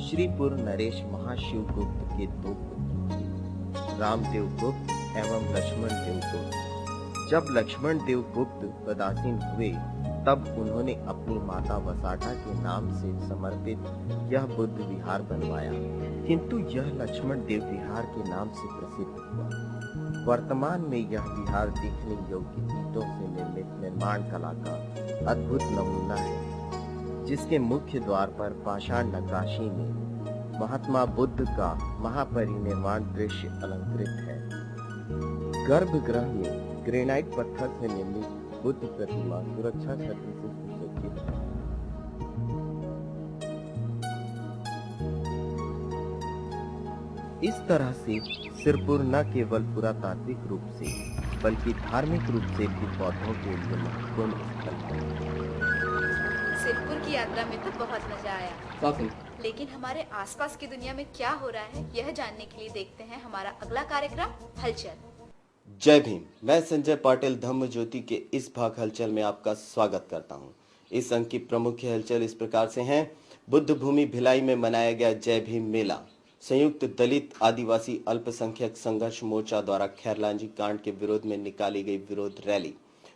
श्रीपुर नरेश महाशिवगुप्त के 2 पुत्र थे, रामदेव गुप्त एवं लक्ष्मण देव गुप्त। जब लक्ष्मण देव गुप्त पदासीन हुए तब उन्होंने अपनी माता वसाठा के नाम से समर्पित यह बुद्ध विहार बनवाया, किंतु यह लक्ष्मण देव विहार के नाम से प्रसिद्ध हुआ। वर्तमान में यह विहार देखने योग्य ईंटों से निर्मित निर्माण कला का अद्भुत नमूना है, जिसके मुख्य द्वार पर पाषाण नक्काशी में महात्मा बुद्ध का महापरिनिर्वाण दृश्य अलंकृत है। गर्भगृह में ग्रेनाइट पत्थर से निर्मित बुद्ध प्रतिमा सुरक्षा छतरी से सुसज्जित है। इस तरह से सिरपुर न केवल पुरातात्विक रूप से बल्कि धार्मिक रूप से भी बौद्धों के लिए महत्वपूर्ण स्थल है। सिरपुर की यात्रा में तो बहुत मजा आया, काफी। लेकिन हमारे आसपास की दुनिया में क्या हो रहा है यह जानने के लिए देखते हैं हमारा अगला कार्यक्रम हलचल। जय भीम। मैं संजय पाटिल धम्म ज्योति के इस भाग हलचल में आपका स्वागत करता हूं। इस अंक की प्रमुख हलचल इस प्रकार से हैं। बुद्ध भूमि भिलाई में मनाया गया जय भीम मेला। संयुक्त दलित आदिवासी अल्पसंख्यक संघर्ष मोर्चा द्वारा खैरलांजी कांड के विरोध में निकाली गई विरोध रैली।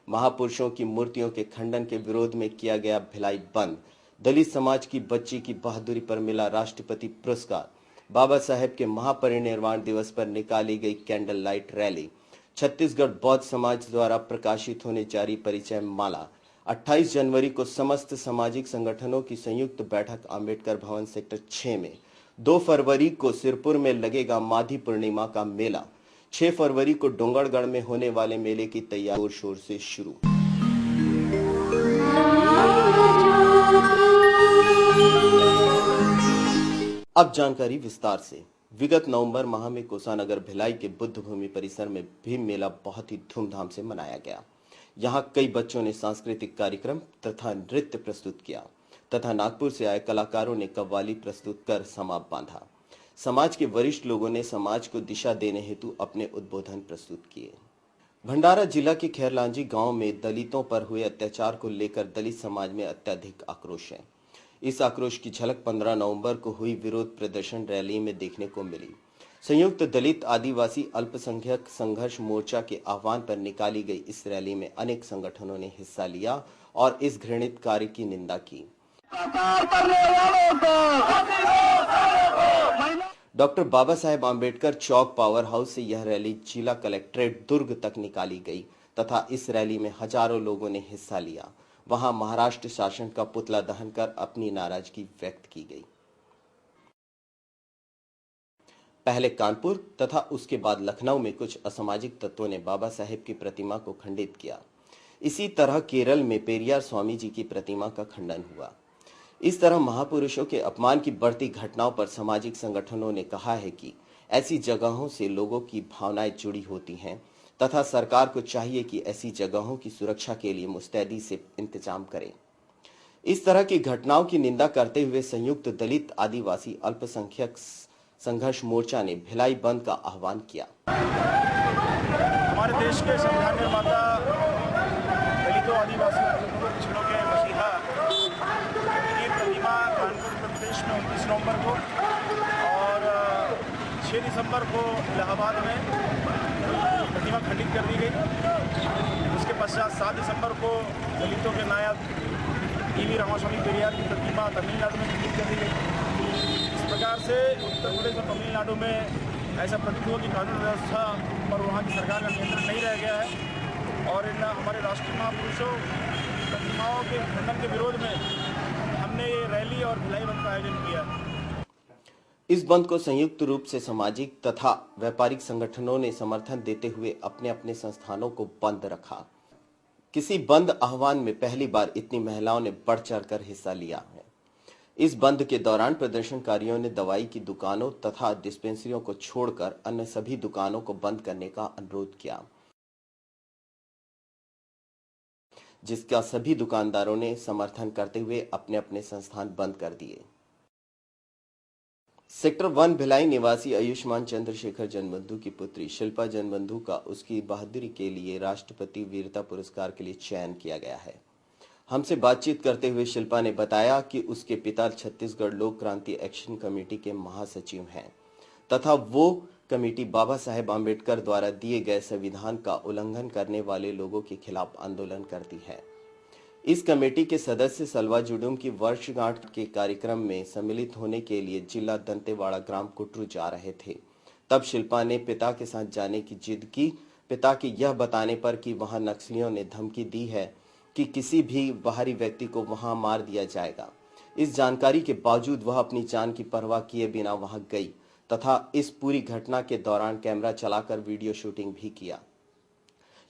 महापुरुषों की मूर्तियों के खंडन के विरोध में किया गया भिलाई बंद। दलित समाज की बच्ची की बहादुरी पर मिला राष्ट्रपति पुरस्कार। बाबा साहेब के महापरिनिर्वाण दिवस पर निकाली गई कैंडल लाइट रैली। छत्तीसगढ़ बौद्ध समाज द्वारा प्रकाशित होने जारी परिचय माला। 28 जनवरी को समस्त सामाजिक संगठनों की संयुक्त बैठक अंबेडकर भवन सेक्टर 6 में। 2 फरवरी को सिरपुर में लगेगा माधी पूर्णिमा का मेला। 6 फरवरी को डोंगरगढ़ में होने वाले मेले की तैयारी जोर शोर से शुरू। अब जानकारी विस्तार से। विगत नवंबर माह में कोसानगर भिलाई के बुद्ध भूमि परिसर में भीम मेला बहुत ही धूमधाम से मनाया गया। यहाँ कई बच्चों ने सांस्कृतिक कार्यक्रम तथा नृत्य प्रस्तुत किया तथा नागपुर से आए कलाकारों ने कव्वाली प्रस्तुत कर समाप बांधा। समाज के वरिष्ठ लोगों ने समाज को दिशा देने हेतु अपने उद्बोधन प्रस्तुत किए। भंडारा जिला के खैरलांजी गांव में दलितों पर हुए अत्याचार को लेकर दलित समाज में अत्यधिक आक्रोश है। इस आक्रोश की झलक 15 नवंबर को हुई विरोध प्रदर्शन रैली में देखने को मिली। संयुक्त दलित आदिवासी अल्पसंख्यक संघर्ष मोर्चा के आह्वान पर निकाली गई इस रैली में अनेक संगठनों ने हिस्सा लिया और इस घृणित कार्य की निंदा की। डॉक्टर बाबा साहेब आम्बेडकर चौक पावर हाउस से यह रैली जिला कलेक्ट्रेट दुर्ग तक निकाली गई तथा इस रैली में हजारों लोगों ने हिस्सा लिया। वहां महाराष्ट्र शासन का पुतला दहन कर अपनी नाराजगी व्यक्त की गई। पहले कानपुर तथा उसके बाद लखनऊ में कुछ असामाजिक तत्वों ने बाबा साहेब की प्रतिमा को खंडित किया। इसी तरह केरल में पेरियार स्वामी जी की प्रतिमा का खंडन हुआ। इस तरह महापुरुषों के अपमान की बढ़ती घटनाओं पर सामाजिक संगठनों ने कहा है कि ऐसी जगहों से लोगों की भावनाएं जुड़ी होती हैं तथा सरकार को चाहिए कि ऐसी जगहों की सुरक्षा के लिए मुस्तैदी से इंतजाम करें। इस तरह की घटनाओं की निंदा करते हुए संयुक्त दलित आदिवासी अल्पसंख्यक संघर्ष मोर्चा ने भिलाई बंद का आह्वान किया। हमारे देश के संविधान निर्माता दलितों आदिवासी पिछड़ों के मसीहा की प्रतिमा कानपुर उत्तर प्रदेश में 29 नवंबर को और 6 दिसंबर को इलाहाबाद में प्रतिमा खंडित कर दी गई। उसके पश्चात 7 दिसंबर को दलितों के नायक ईवी रामास्वामी पेरियार की प्रतिमा तमिलनाडु में खंडित कर दी गई। इस प्रकार से उत्तर प्रदेश और तमिलनाडु में ऐसा प्रतीत हुआ कि कानून व्यवस्था पर वहाँ की सरकार का नियंत्रण नहीं रह गया है और इन हमारे राष्ट्रीय महापुरुषों प्रतिमाओं के खंडन के विरोध में हमने ये रैली और भिलाई बंद का आयोजन किया। इस बंद को संयुक्त रूप से सामाजिक तथा व्यापारिक संगठनों ने समर्थन देते हुए अपने अपने संस्थानों को बंद रखा। किसी बंद आह्वान में पहली बार इतनी महिलाओं ने बढ़ चढ़कर हिस्सा लिया है। इस बंद के दौरान प्रदर्शनकारियों ने दवाई की दुकानों तथा डिस्पेंसरियों को छोड़कर अन्य सभी दुकानों को बंद करने का अनुरोध किया, जिसका सभी दुकानदारों ने समर्थन करते हुए अपने अपने संस्थान बंद कर दिए। सेक्टर 1 भिलाई निवासी आयुष्मान चंद्रशेखर जनबंधु की पुत्री शिल्पा जनबंधु का उसकी बहादुरी के लिए राष्ट्रपति वीरता पुरस्कार के लिए चयन किया गया है। हमसे बातचीत करते हुए शिल्पा ने बताया कि उसके पिता छत्तीसगढ़ लोक क्रांति एक्शन कमेटी के महासचिव हैं तथा वो कमेटी बाबा साहेब आम्बेडकर द्वारा दिए गए संविधान का उल्लंघन करने वाले लोगों के खिलाफ आंदोलन करती है। इस कमेटी के सदस्य सलवा जुडुम की वर्षगांठ के कार्यक्रम में सम्मिलित होने के लिए जिला दंतेवाड़ा ग्राम कुटरू जा रहे थे। तब शिल्पा ने पिता के साथ जाने की जिद की। पिता के यह बताने पर कि वहां नक्सलियों ने धमकी दी है कि किसी भी बाहरी व्यक्ति को वहां मार दिया जाएगा। इस जानकारी के बावजूद वह अपनी जान की परवाह किए बिना वहां गई तथा इस पूरी घटना के दौरान कैमरा चलाकर वीडियो शूटिंग भी किया।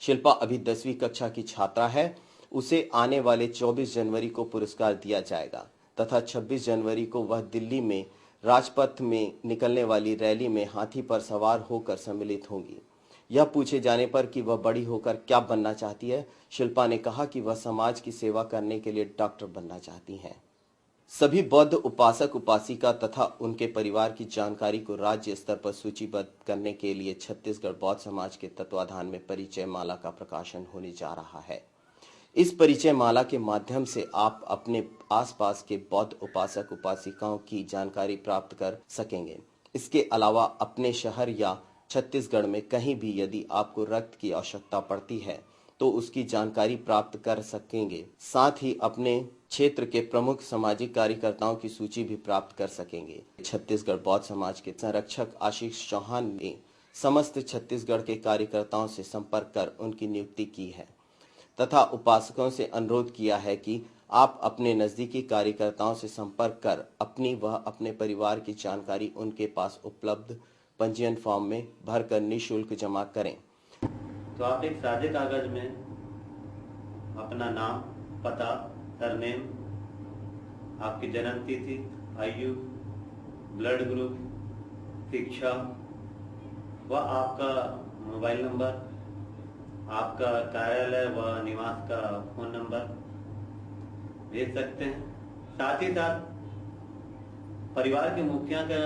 शिल्पा अभी 10वीं कक्षा की छात्रा है। उसे आने वाले 24 जनवरी को पुरस्कार दिया जाएगा तथा 26 जनवरी को वह दिल्ली में राजपथ में निकलने वाली रैली में हाथी पर सवार होकर सम्मिलित होंगी। यह पूछे जाने पर कि वह बड़ी होकर क्या बनना चाहती है, शिल्पा ने कहा कि वह समाज की सेवा करने के लिए डॉक्टर बनना चाहती हैं। सभी बौद्ध उपासक उपासिका तथा उनके परिवार की जानकारी को राज्य स्तर पर सूचीबद्ध करने के लिए छत्तीसगढ़ बौद्ध समाज के तत्वाधान में परिचय माला का प्रकाशन होने जा रहा है। इस परिचय माला के माध्यम से आप अपने आसपास के बौद्ध उपासक उपासिकाओं की जानकारी प्राप्त कर सकेंगे। इसके अलावा अपने शहर या छत्तीसगढ़ में कहीं भी यदि आपको रक्त की आवश्यकता पड़ती है तो उसकी जानकारी प्राप्त कर सकेंगे। साथ ही अपने क्षेत्र के प्रमुख सामाजिक कार्यकर्ताओं की सूची भी प्राप्त कर सकेंगे। छत्तीसगढ़ बौद्ध समाज के संरक्षक आशीष चौहान ने समस्त छत्तीसगढ़ के कार्यकर्ताओं से संपर्क कर उनकी नियुक्ति की है तथा उपासकों से अनुरोध किया है कि आप अपने नजदीकी कार्यकर्ताओं से संपर्क कर अपनी व अपने परिवार की जानकारी उनके पास उपलब्ध पंजीयन फॉर्म में भरकर निःशुल्क जमा करें। तो आप एक सादे कागज में अपना नाम, पता, सरनेम, आपकी जन्म तिथि, आयु, ब्लड ग्रुप, शिक्षा व आपका मोबाइल नंबर आपका कार्यालय व निवास का फोन नंबर भेज सकते हैं। साथ ही साथ परिवार के मुखिया का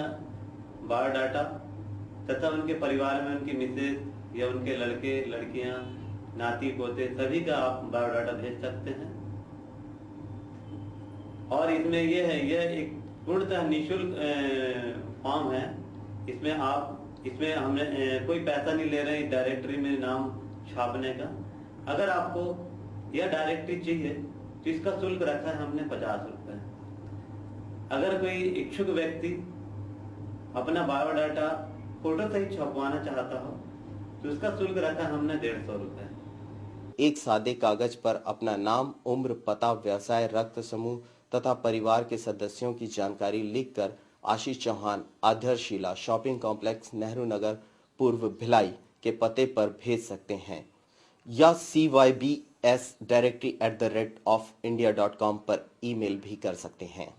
बायोडाटा तथा उनके परिवार में उनकी मिसेज या उनके लड़के लड़कियां, नाती पोते सभी का आप बायोडाटा भेज सकते हैं। और इसमें यह एक पूर्णतः निःशुल्क फॉर्म है। इसमें हमने कोई पैसा नहीं ले रहे हैं डायरेक्टरी में नाम छापने का। अगर आपको यह डायरेक्टरी चाहिए तो इसका शुल्क रखा है हमने 50 रुपए। अगर कोई इच्छुक व्यक्ति अपना बायोडाटा फोटो सहित छपवाना चाहता हो तो उसका शुल्क रखा है हमने 150 रुपए। एक सादे कागज पर अपना नाम, उम्र, पता, व्यवसाय, रक्त समूह तथा परिवार के सदस्यों की जानकारी लिखकर आशीष चौहान, आधारशिला शॉपिंग कॉम्प्लेक्स, नेहरू नगर, पूर्व भिलाई के पते पर भेज सकते हैं या cybsdirectory@india.com पर ईमेल भी कर सकते हैं।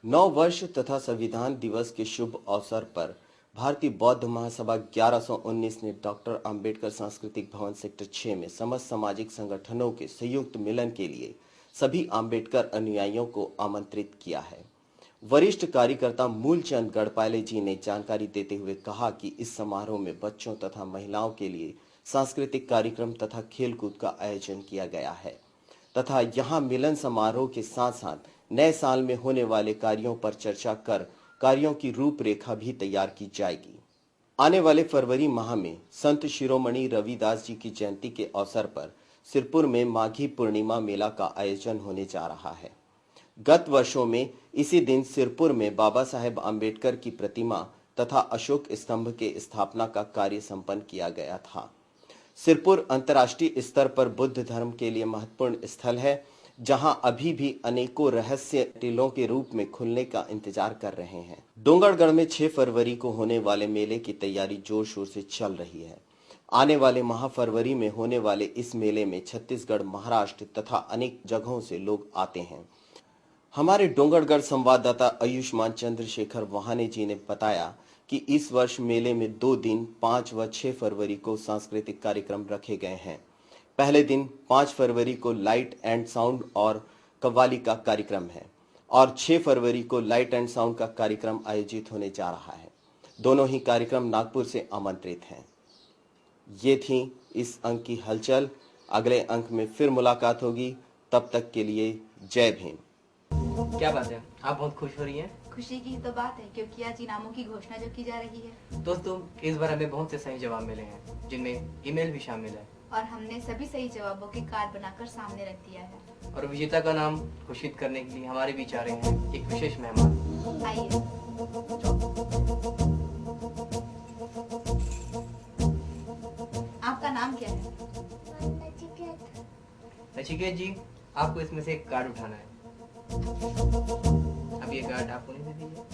9 वर्ष तथा संविधान दिवस के शुभ अवसर पर भारतीय बौद्ध महासभा 1119 ने डॉक्टर अंबेडकर सांस्कृतिक भवन सेक्टर 6 में समस्त सामाजिक संगठनों के संयुक्त मिलन के लिए सभी अंबेडकर अनुयायियों को आमंत्रित किया है। वरिष्ठ कार्यकर्ता मूलचंद गढ़पाले जी ने जानकारी देते हुए कहा कि इस समारोह में बच्चों तथा महिलाओं के लिए सांस्कृतिक कार्यक्रम तथा खेलकूद का आयोजन किया गया है तथा यहां मिलन समारोह के साथ साथ नए साल में होने वाले कार्यों पर चर्चा कर कार्यों की रूपरेखा भी तैयार की जाएगी। आने वाले फरवरी माह में संत शिरोमणि रविदास जी की जयंती के अवसर पर सिरपुर में माघी पूर्णिमा मेला का आयोजन होने जा रहा है। गत वर्षों में इसी दिन सिरपुर में बाबा साहेब आम्बेडकर की प्रतिमा तथा अशोक स्तंभ के स्थापना का कार्य संपन्न किया गया था। सिरपुर अंतर्राष्ट्रीय स्तर पर बुद्ध धर्म के लिए महत्वपूर्ण स्थल है, जहां अभी भी अनेकों रहस्य टीलों के रूप में खुलने का इंतजार कर रहे हैं। डोंगरगढ़ में 6 फरवरी को होने वाले मेले की तैयारी जोर शोर से चल रही है। आने वाले माह फरवरी में होने वाले इस मेले में छत्तीसगढ़, महाराष्ट्र तथा अनेक जगहों से लोग आते हैं। हमारे डोंगरगढ़ संवाददाता आयुष्मान चंद्रशेखर वहाने जी ने बताया कि इस वर्ष मेले में 2 दिन 5 व 6 फरवरी को सांस्कृतिक कार्यक्रम रखे गए हैं। पहले दिन 5 फरवरी को लाइट एंड साउंड और कव्वाली का कार्यक्रम है और 6 फरवरी को लाइट एंड साउंड का कार्यक्रम आयोजित होने जा रहा है। दोनों ही कार्यक्रम नागपुर से आमंत्रित हैं। ये थी इस अंक की हलचल। अगले अंक में फिर मुलाकात होगी, तब तक के लिए जय भीम। क्या बात है, आप बहुत खुश हो रही हैं? खुशी की तो बात है, क्योंकि आज इनामों की घोषणा जो की जा रही है। दोस्तों, इस बार हमें बहुत से सही जवाब मिले हैं, जिनमें ईमेल भी शामिल है, और हमने सभी सही जवाबों के कार्ड बनाकर सामने रख दिया है। और विजेता का नाम घोषित करने के लिए हमारे बीच आ रहे हैं एक विशेष मेहमान। आइए। आपका नाम क्या है? नचिकेत जी, आपको इसमें से एक कार्ड उठाना है। अब ये कार्ड आपको नहीं दे दीजिए।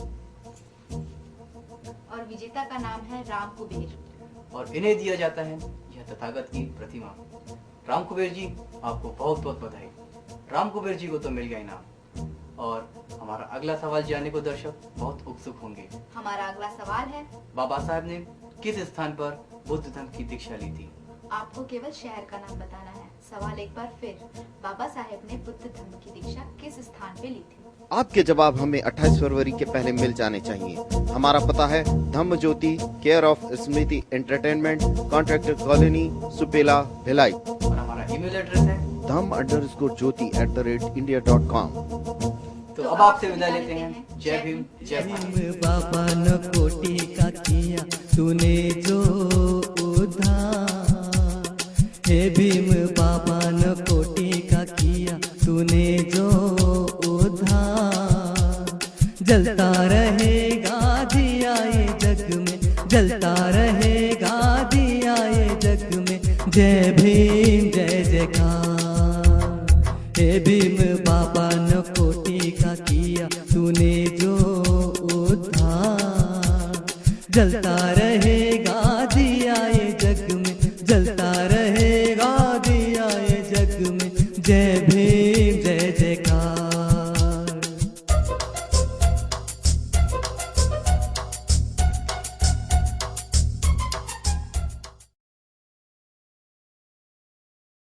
और विजेता का नाम है राम कुबेर, और इन्हें दिया जाता है यह तथागत की प्रतिमा। राम कुबेर जी, आपको बहुत बहुत बधाई। राम कुबेर जी को तो मिल गया इनाम। और हमारा अगला सवाल जानने को दर्शक बहुत उत्सुक होंगे। हमारा अगला सवाल है, बाबा साहब ने किस स्थान पर बुद्ध धर्म की दीक्षा ली थी? आपको केवल शहर का नाम बताना है। सवाल एक बार फिर, बाबा साहेब ने बुद्ध धर्म की दीक्षा किस स्थान पे ली थी? आपके जवाब हमें 28 फरवरी के पहले मिल जाने चाहिए। हमारा पता है Dhamma Jyoti, care of Smriti entertainment, contractor colony, Supela, Bhilai. और हमारा ईमेल एड्रेस है dham_jyoti@india.com। तो अब आपसे विदा लेते हैं। जय भीम, जय भारत। बाबा न कोटि का किया तूने जो उद्धार, हे भीम बाबा न कोटि का किया तूने जो उद्धार, जलता रहेगा दिया ये जग में, जलता रहेगा दिया ये जग में। जय भीम जय जयकार, हे भीम बाबा न कोटि का किया तूने जो उद्धार, जलता रहेगा दिया ये जग में, जलता रहेगा दिया ये जग में। जय भीम।